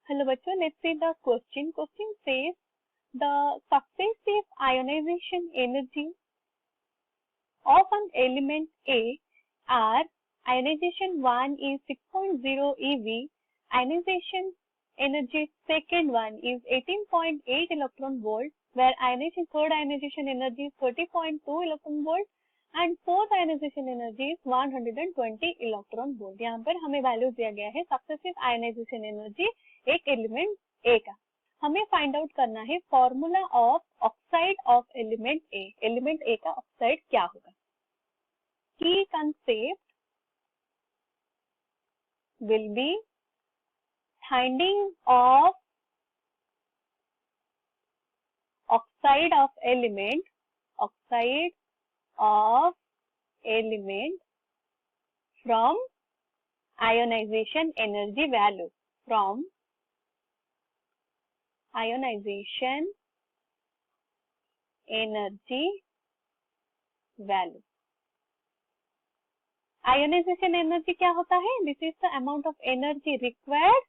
Hello बच्चों, let's see the question. Question says the successive ionization energy of an element A are ionization 1 is 6.0 eV, ionization energy second one is 18.8 electron volt, where third ionization energy is 30.2 electron volt and fourth ionization energy is 120 electron volt. यहाँ पर हमें value दिया गया है successive ionization energy एक element A का. हमें find out करना है formula of oxide of element A. Element A का ऑक्साइड क्या होगा? Key concept will be finding of oxide of element from ionization energy value, from ionization energy value. Ionization energy क्या होता है? This is the amount of energy required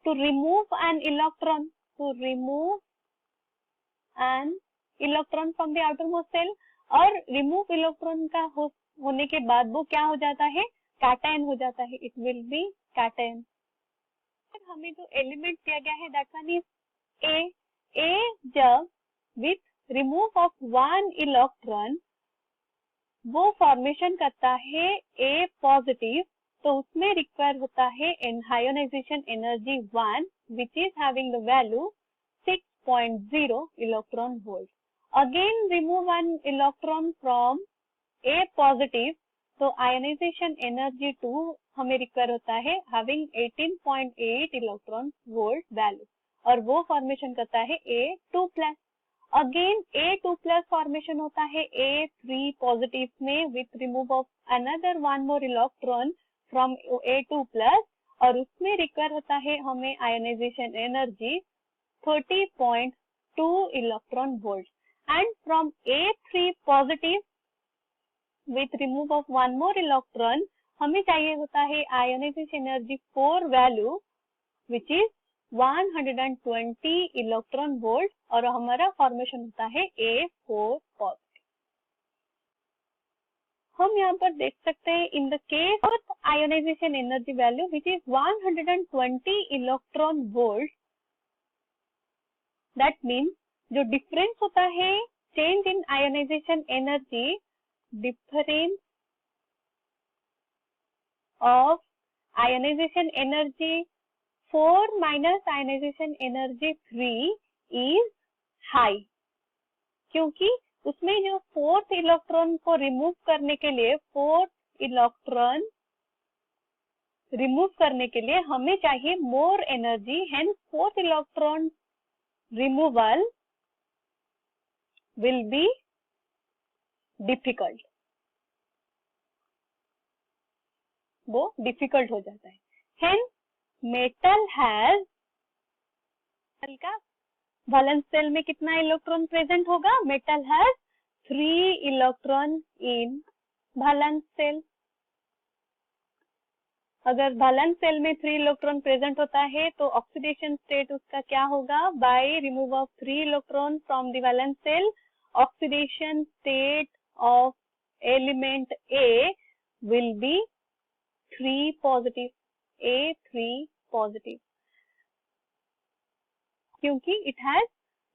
to remove an electron, from the outermost cell. और remove electron का होने के बाद वो क्या हो जाता है? कैटायन हो जाता है. It will be cation. हमें जो एलिमेंट दिया गया है that one is A जब with remove of one electron वो फॉर्मेशन करता है A पॉजिटिव, तो उसमें रिक्वायर होता है ionization energy 1 which is having the value 6.0 electron volt. Again remove one electron from A positive, तो आयोनाइजेशन एनर्जी 2 हमें रिक्वायर होता है having 18.8 electron volt value, और वो फॉर्मेशन करता है A2 plus. Again A2 plus formation होता है A3 पॉजिटिव में with remove of another one more electron from A2 plus, और उसमें रिक्वायर होता है हमें ionisation energy 30.2 electron volts. And from A3 positive with remove of one more electron हमें चाहिए होता है ionization energy 4 value which is 120 electron volt, और हमारा फॉर्मेशन होता है A4 पॉजिटिव. हम यहाँ पर देख सकते हैं in the case of ionization energy value which is 120 electron volt, that means जो डिफरेंस होता है change in ionization energy, difference of ionization energy 4 minus ionization energy 3 is high, क्योंकि उसमें जो फोर्थ इलेक्ट्रॉन को रिमूव करने के लिए हमें चाहिए more energy, hence fourth electron removal will be difficult. वो डिफिकल्ट हो जाता है. हेंस मेटल हैज, का वैलेंस सेल में कितना इलेक्ट्रॉन प्रेजेंट होगा? Metal has 3 electron in valence shell. अगर वैलेंस सेल में 3 इलेक्ट्रॉन प्रेजेंट होता है तो ऑक्सीडेशन स्टेट उसका क्या होगा? By remove of 3 electron from the valence shell, oxidation state of element A will be 3 positive, A3 positive, क्योंकि it has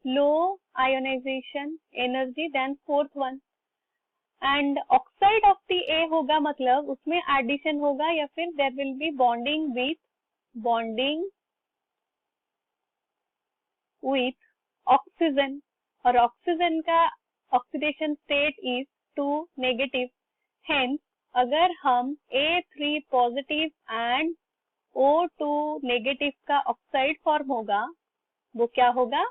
low ionization energy than fourth one. And oxide of the A होगा मतलब उसमें addition होगा या फिर there will be bonding with oxygen, और oxygen का oxidation state is 2 negative. Hence अगर हम A3 positive and O2 negative का ऑक्साइड फॉर्म होगा, वो क्या होगा?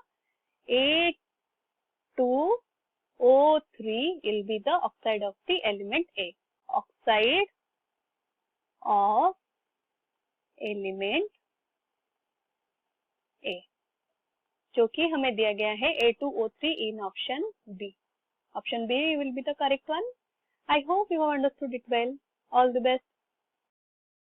A2O3 will be the oxide of the element A. Oxide of element A, जो कि हमें दिया गया है A2O3 in option B. Option B will be the correct one. I hope you have understood it well. All the best.